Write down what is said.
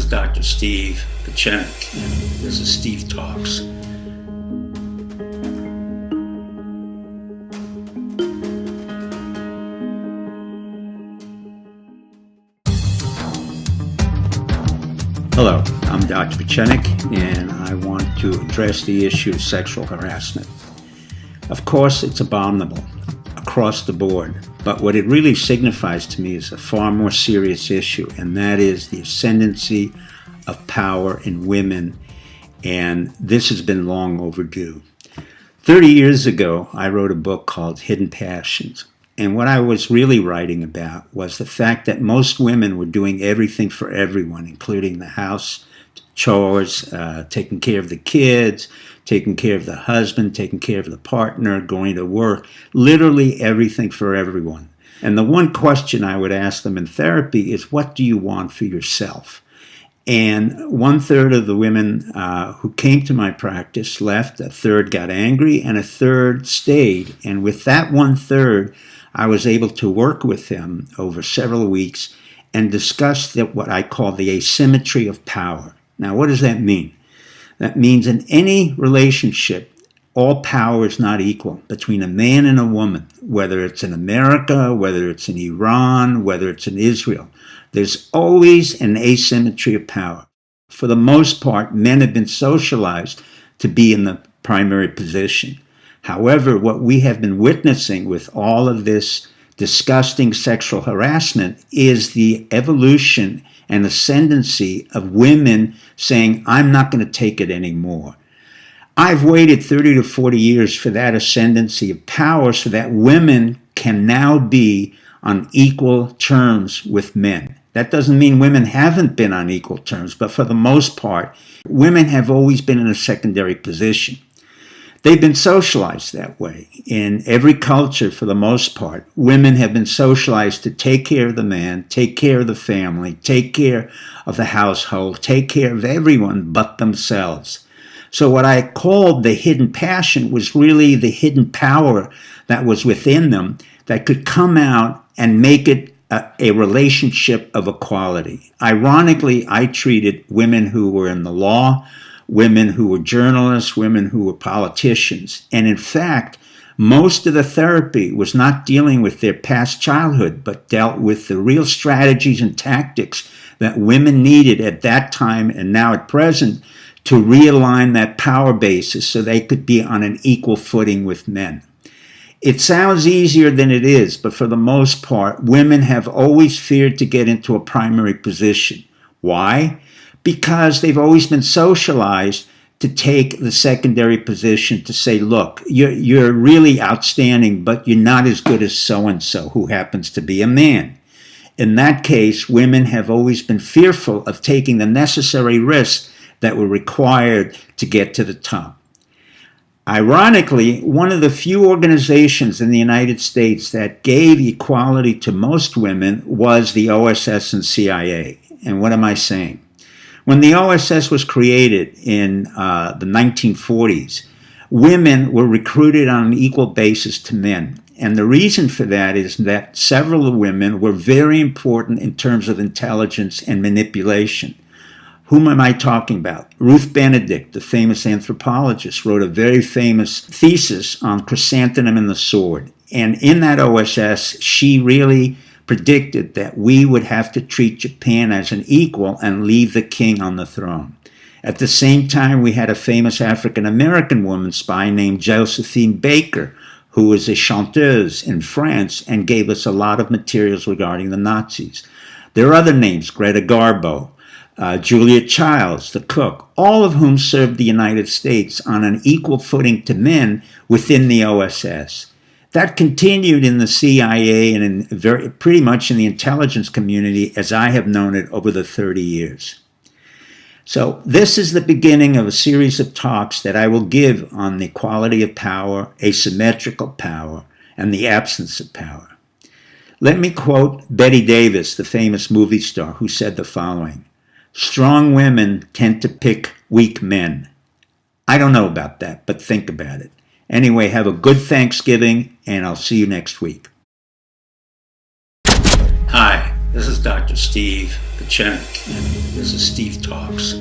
Dr. Steve Pachenik, and this is Steve Talks. Hello, I'm Dr. Pachenik, and I want to address the issue of sexual harassment. Of course, it's abominable across the board, but what it really signifies to me is a far more serious issue, and that is the ascendancy of power in women, and this has been long overdue. 30 years ago, I wrote a book called Hidden Passions, and what I was really writing about was the fact that most women were doing everything for everyone, including the house chores, taking care of the kids, taking care of the husband, taking care of the partner, going to work, literally everything for everyone. And the one question I would ask them in therapy is, what do you want for yourself? And 1/3 of the women who came to my practice left, 1/3 got angry, and 1/3 stayed. And with that 1/3, I was able to work with them over several weeks and discuss what I call the asymmetry of power. Now, what does that mean? That means in any relationship, all power is not equal between a man and a woman, whether it's in America, whether it's in Iran, whether it's in Israel. There's always an asymmetry of power. For the most part, men have been socialized to be in the primary position. However, what we have been witnessing with all of this disgusting sexual harassment is the evolution and ascendancy of women saying, I'm not going to take it anymore. I've waited 30 to 40 years for that ascendancy of power so that women can now be on equal terms with men. That doesn't mean women haven't been on equal terms, but for the most part, women have always been in a secondary position. They've been socialized that way. In every culture, for the most part, women have been socialized to take care of the man, take care of the family, take care of the household, take care of everyone but themselves. So what I called the hidden passion was really the hidden power that was within them that could come out and make it a relationship of equality. Ironically, I treated women who were in the law, women who were journalists, women who were politicians. And in fact, most of the therapy was not dealing with their past childhood, but dealt with the real strategies and tactics that women needed at that time and now at present to realign that power basis so they could be on an equal footing with men. It sounds easier than it is, but for the most part, women have always feared to get into a primary position. Why? Because they've always been socialized to take the secondary position to say, look, you're really outstanding, but you're not as good as so-and-so who happens to be a man. In that case, women have always been fearful of taking the necessary risks that were required to get to the top. Ironically, one of the few organizations in the United States that gave equality to most women was the OSS and CIA. And what am I saying? When the OSS was created in the 1940s, women were recruited on an equal basis to men. And the reason for that is that several women were very important in terms of intelligence and manipulation. Whom am I talking about? Ruth Benedict, the famous anthropologist, wrote a very famous thesis on chrysanthemum and the sword. And in that OSS, she really predicted that we would have to treat Japan as an equal and leave the king on the throne. At the same time, we had a famous African-American woman spy named Josephine Baker, who was a chanteuse in France and gave us a lot of materials regarding the Nazis. There are other names, Greta Garbo, Julia Childs, the cook, all of whom served the United States on an equal footing to men within the OSS. That continued in the CIA and pretty much in the intelligence community as I have known it over the 30 years. So this is the beginning of a series of talks that I will give on the quality of power, asymmetrical power, and the absence of power. Let me quote Bette Davis, the famous movie star, who said the following: "Strong women tend to pick weak men." I don't know about that, but think about it. Anyway, have a good Thanksgiving, and I'll see you next week. Hi, This is Dr. Steve Pachenik, and this is Steve Talks.